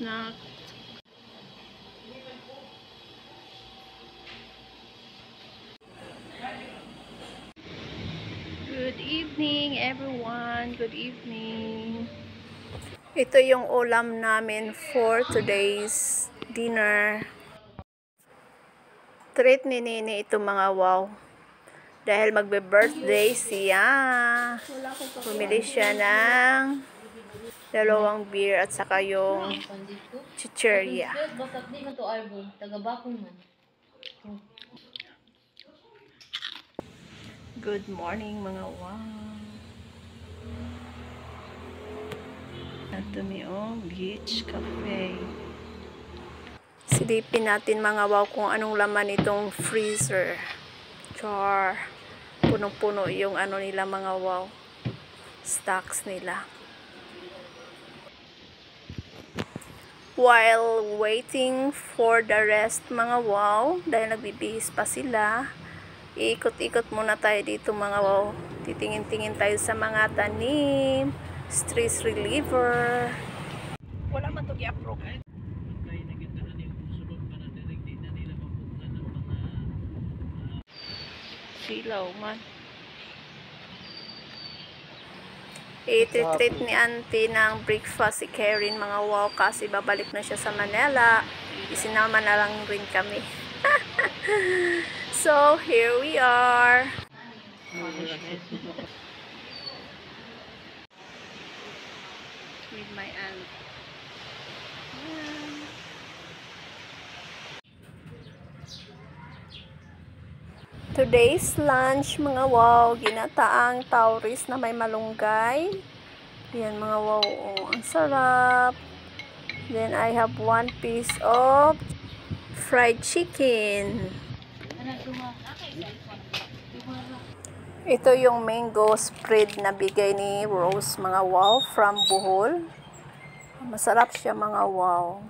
snack. Good evening, everyone. Good evening. Ito yung ulam namin for today's dinner. Treat ni Nini ito mga wow. Dahil magbe-birthday siya. Bumili siya ng 2 beer at saka yung chicheria. Good morning mga wow. Ito yung beach cafe. Silipin natin mga wow kung anong laman itong freezer. Char. Punong-puno yung ano nila mga wow. Stocks nila. While waiting for the rest mga wow, dahil nagbibihis pa sila, iikot-ikot muna tayo dito mga wow. Titingin-tingin tayo sa mga tanim, stress reliever. Wala man to gi-approve. Silaw man. I-treat ni auntie ng breakfast si Karen mga wow kasi babalik na siya sa Manila. Isinama na lang rin kami. So, here we are. With my aunt. Today's lunch mga wow, ginataang tauris na may malunggay. Yan mga wow, oh, ang sarap. Then I have 1 piece of fried chicken. Ito yung mango spread na bigay ni Rose mga wow from Bohol. Masarap siya mga wow.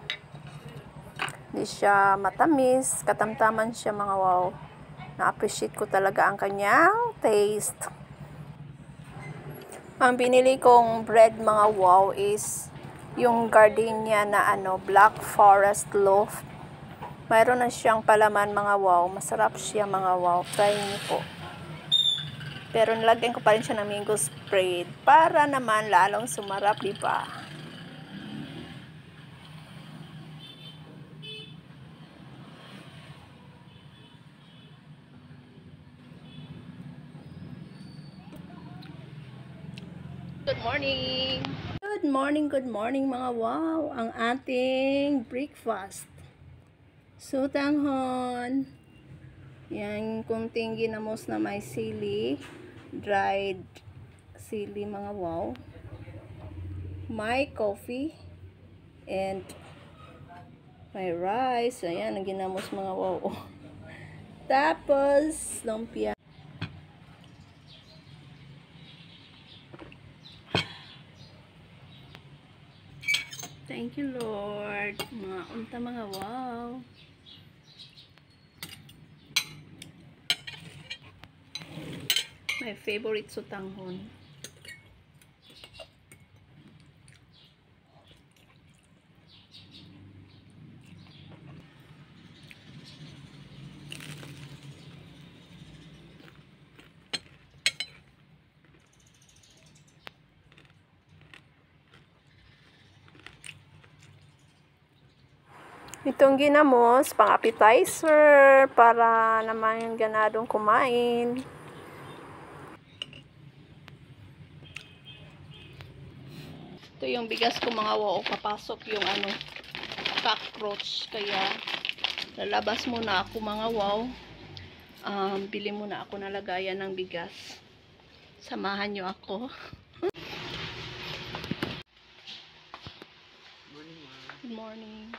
Hindi siya matamis, katamtaman siya mga wow. Na-appreciate ko talaga ang kanyang taste. Ang binili kong bread mga wow is yung gardenia na Black Forest loaf. Mayroon na siyang palaman mga wow. Masarap siya mga wow. Try niyo po. Pero nilagyan ko pa rin siya ng mango spread para naman lalong sumarap, di ba? Good morning! Good morning mga wow! Ang ating breakfast. Sutanghon. Yan, kunting ginamos na may sili. Dried sili mga wow. My coffee. And my rice. Ayan, ang ginamos mga wow. Tapos, lumpia. Thank you, Lord. Mga unta mga wow. My favorite sutanghon. Itong ginamos, pang appetizer, para naman yung ganadong kumain. Ito yung bigas ko mga wow, papasok yung cockroach, kaya lalabas muna ako mga wow. Bili muna ako na lagayan ng bigas. Samahan nyo ako. Good morning.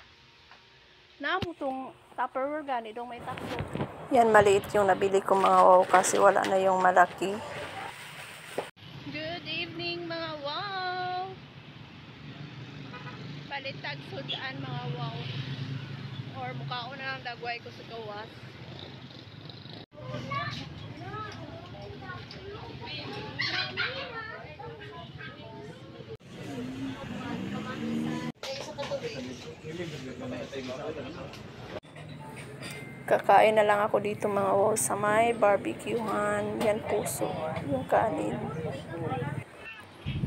Namutong Tupperware gani dong may takbo. Yan, maliit yung nabili ko mga wow kasi wala na yung malaki. Good evening mga wow. Balitag sudan mga wow. Or mukhaon na lang dagway ko sa gawas. Kakain na lang ako dito mga wow sa may barbecuehan. Yan puso, yung kanin.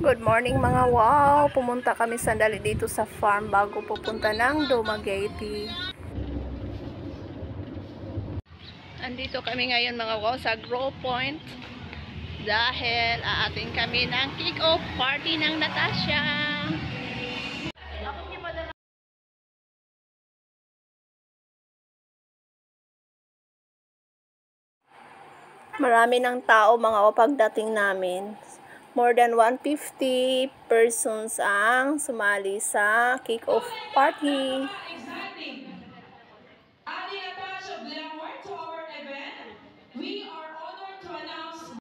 Good morning mga wow. Pumunta kami sandali dito sa farm bago pupunta ng Dumaguete. Andito kami ngayon mga wow sa Grow Point dahil aatin kami ng kick-off party ng Natasha. Marami ng tao mga wow pagdating namin. More than 150 persons ang sumali sa kick-off party. Exciting! Adding a touch of glamour to our event, we are honored to announce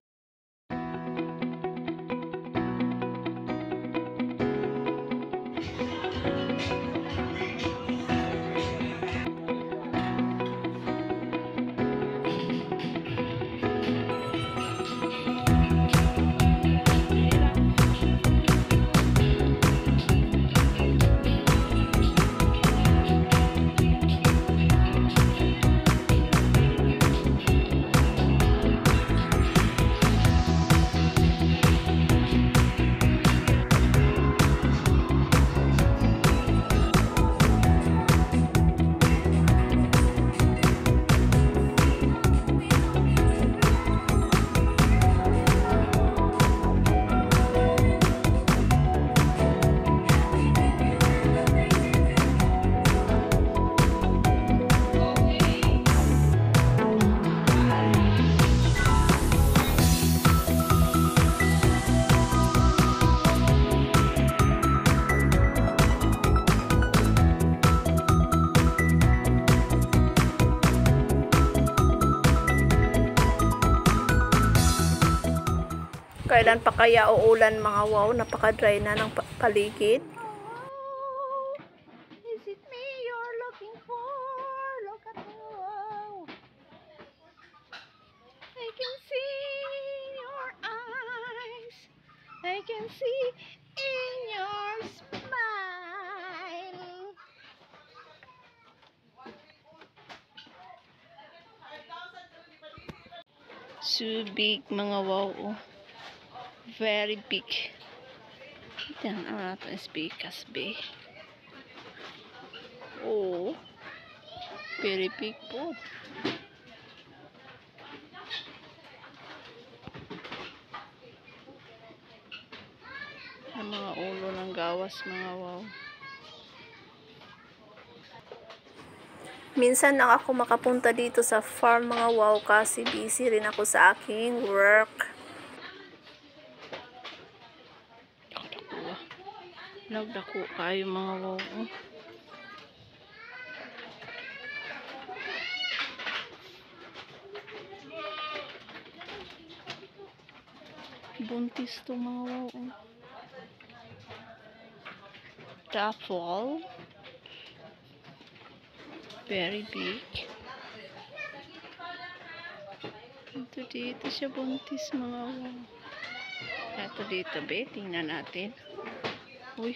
Kailan pa kaya uulan mga wow? Napaka-dry na ng paligid. Is it me you're looking for? Look at me, wow. I can see in your eyes. I can see in your smile. So big mga wow. Very big. Yan ang ating speakers be. Oh. Very big po. Ang mga ulo ng gawas mga wow. Minsan lang ako makapunta dito sa farm mga wow kasi busy rin ako sa aking work. Nagdako kayo mga wow. Buntis to mga wow. Truffle. Very big. Dito siya buntis mga wow. Ito dito be, tingnan natin. Uy,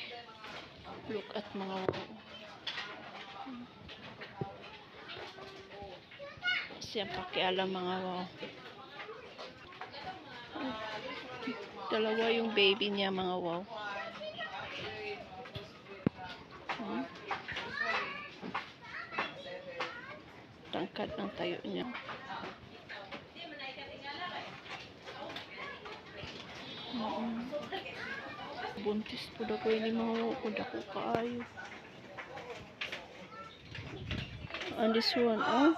look at mga wow. Siyang pakialam mga wow. Dalawa yung baby niya mga wow. Tangkad ng tayo niya. Buntis po na ko ini mga wow. Dako kaayo. And this one, oh.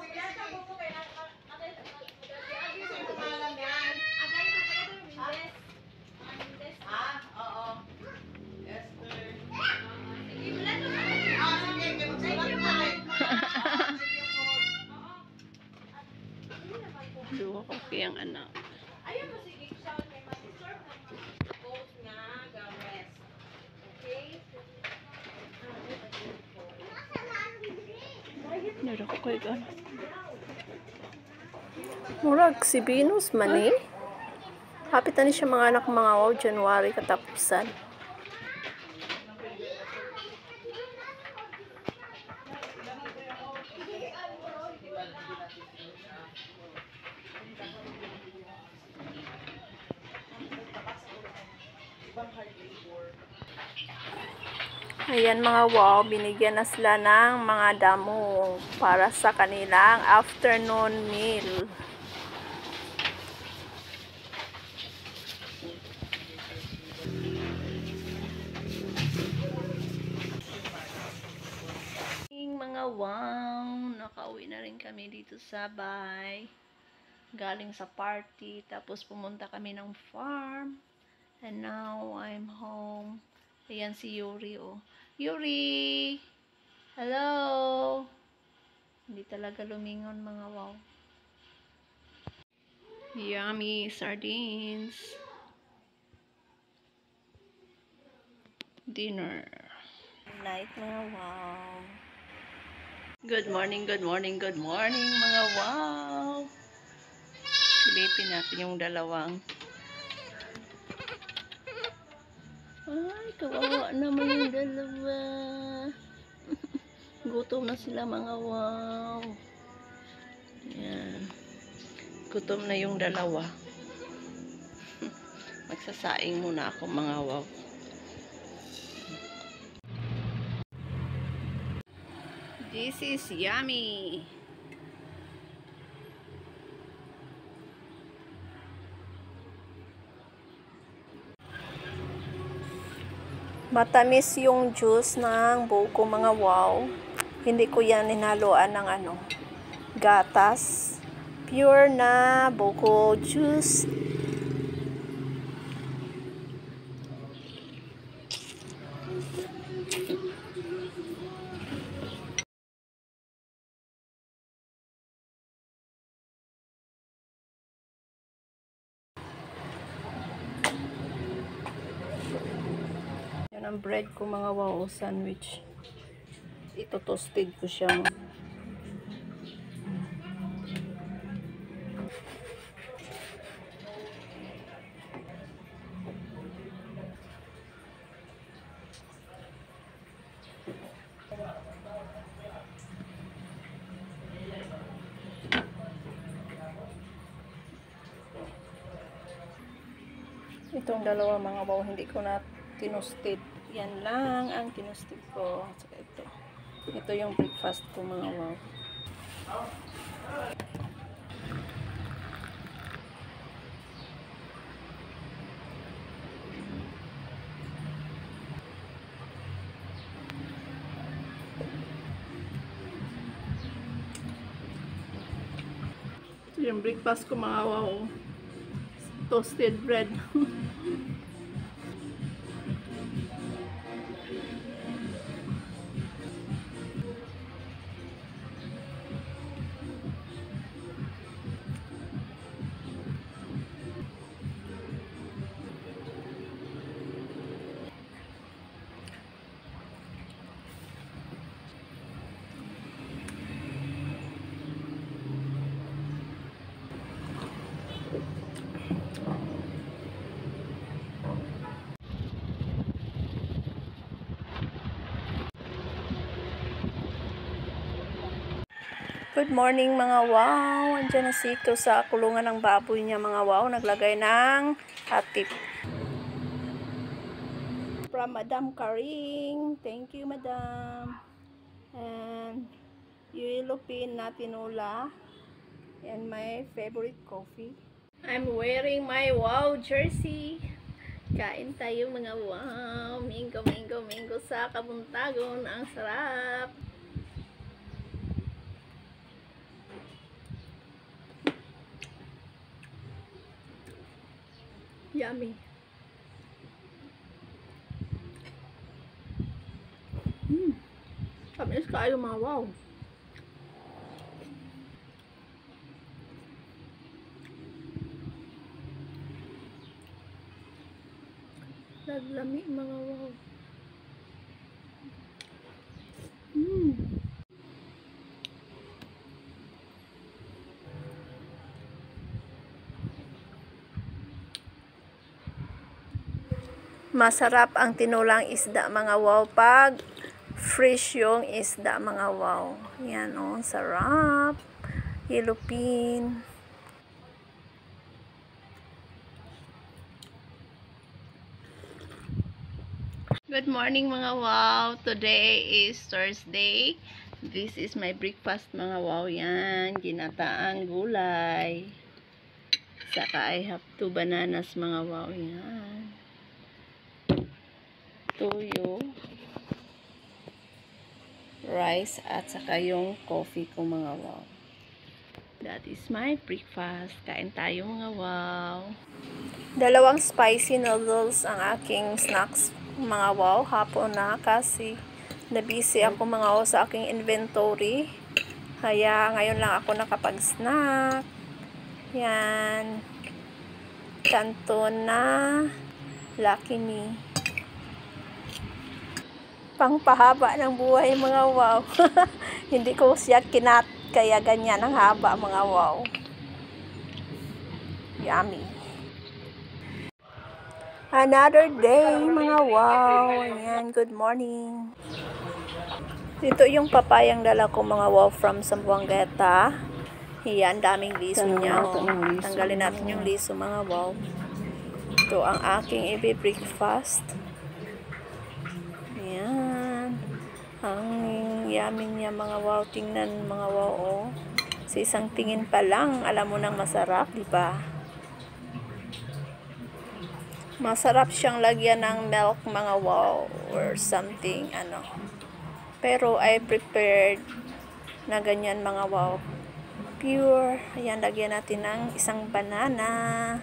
Dua ko kayang anak. Nara ko kayo gano'n. Murag si Venus man eh. Hapit na ni siya mga anak mga wow, January katapusan. Ayan mga wow, binigyan na sila ng mga damo para sa kanilang afternoon meal. Mga wow, nakauwi na rin kami dito sa bahay. Galing sa party, tapos pumunta kami ng farm. And now, I'm home. Ayan si Yuri, oh. Yuri! Hello! Hindi talaga lumingon, mga wow. Yummy sardines. Dinner. Night, mga wow. Good morning, good morning, good morning, mga wow. Silipin natin yung dalawang. Ay, kawawa naman yung dalawa. Gutom na sila, mga wow. Yan. Gutom na yung dalawa. Magsasaing muna ako, mga wow. This is yummy. Matamis yung juice ng buko, mga wow. Hindi ko yan hinaluan ng gatas. Pure na buko juice. Yan ang bread ko, mga wow, sandwich. Ito toasted ko siya. Itong dalawa, mga wow, hindi ko na tinusted. Yan lang ang tinusted ko. Saka ito. Ito yung breakfast ko, mga wow. Ito yung breakfast ko, mga wow. Toasted bread. Good morning, mga wow. Andiyan na sito sa kulungan ng baboy niya, mga wow. Naglagay ng atip. From Madam Karing. Thank you, Madam. And yellow pin na tinula. And my favorite coffee. I'm wearing my wow jersey. Kain tayo, mga wow. Mingo, mingo, mingo sa Kabuntagon. Ang sarap. Yummy. Tamis kayo, mga wow. Naglami, mga wow. Masarap ang tinulang isda, mga wow, pag fresh yung isda, mga wow. Yan, oh, sarap. Yellow pin. Good morning mga wow. Today is Thursday. This is my breakfast mga wow. Yan, ginataang gulay. Saka I have 2 bananas mga wow. Yan. Tuyo. Rice at saka yung coffee ko mga wow. That is my breakfast. Kain tayo mga wow. Dalawang spicy noodles ang aking snacks mga wow. Hapon na kasi nabisi ako mga wow sa aking inventory. Kaya ngayon lang ako nakapag-snack. Yan. Canton na Lucky Me. Pangpahaba ng buhay mga wow. Hindi ko siya kinat kaya ganyan ang haba mga wow. Yummy. Another day mga wow. Ayan, good morning. Dito yung papayang dala ko mga wow from Zamboanga. Ayan, daming liso niya. Tanggalin natin yung liso mga wow. Ito ang aking breakfast. Ayan. Ang yummy niya mga wow. Tingnan mga wow oh. Sa isang tingin pa lang, alam mo nang masarap, di ba? Masarap siyang lagyan ng milk mga wow or something ano. Pero I prepared na ganyan mga wow. Pure. Ayan, lagyan natin ng isang banana.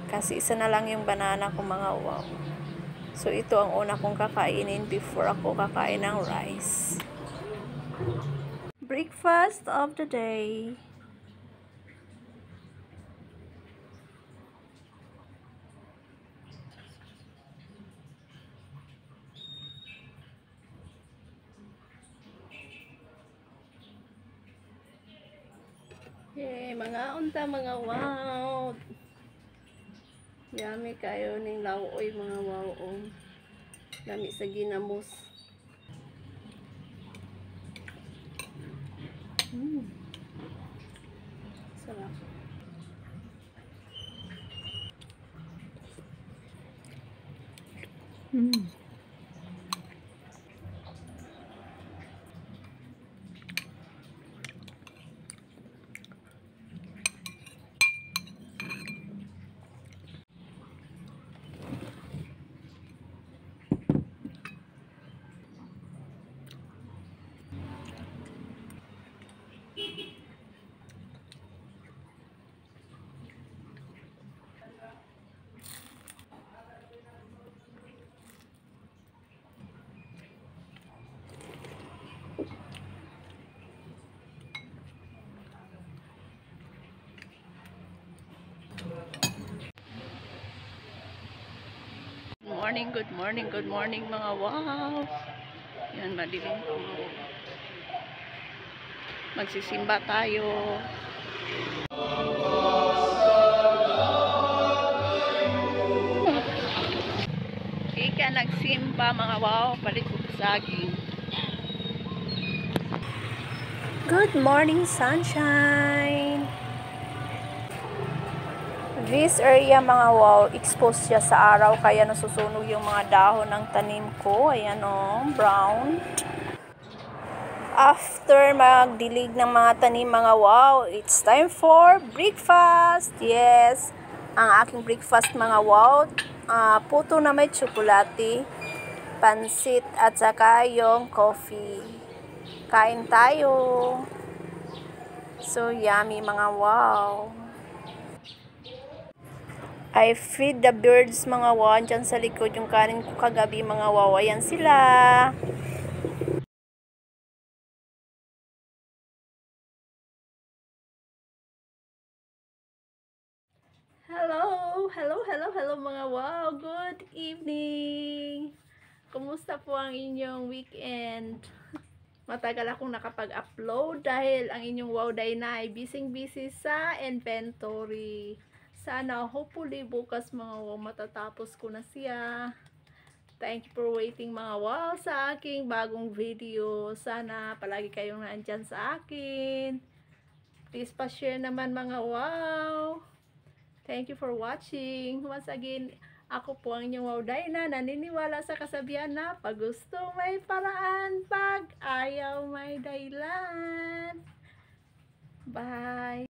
Kasi isa na lang yung banana ko mga wow. So ito ang una kong kakainin before ako kakain ng rice. Breakfast of the day. Yay, mga unta mga wow. Yummy kayo ning lawoy mga wow. Dami sa ginamos. Sarap. Good morning mga wow. Yan, madilim po. Magsisimba tayo. Ika nagsimba mga wow, palit ko saging. Good morning sunshine. This area mga wow, exposed siya sa araw kaya nasusunog yung mga dahon ng tanim ko. Ayan o, brown. After magdilig ng mga tanim mga wow, it's time for breakfast. Yes, ang aking breakfast mga wow, puto na may tsokolate, pansit at saka yung coffee. Kain tayo. So yummy mga wow. I feed the birds mga wow. Dyan sa likod yung kanin ko kagabi mga wow. Ayan sila. Hello mga wow. Good evening. Kumusta po ang inyong weekend? Matagal akong nakapag-upload dahil ang inyong wow day na ay busy sa inventory. Sana hopefully bukas mga wow matatapos ko na siya. Thank you for waiting mga wow sa aking bagong video. Sana palagi kayong naandyan sa akin. Please pa-share naman mga wow. Thank you for watching. Once again, Ako po ang inyong Wow Dayna, naniniwala sa kasabihan na pag gusto may paraan, pag ayaw may dahilan. Bye!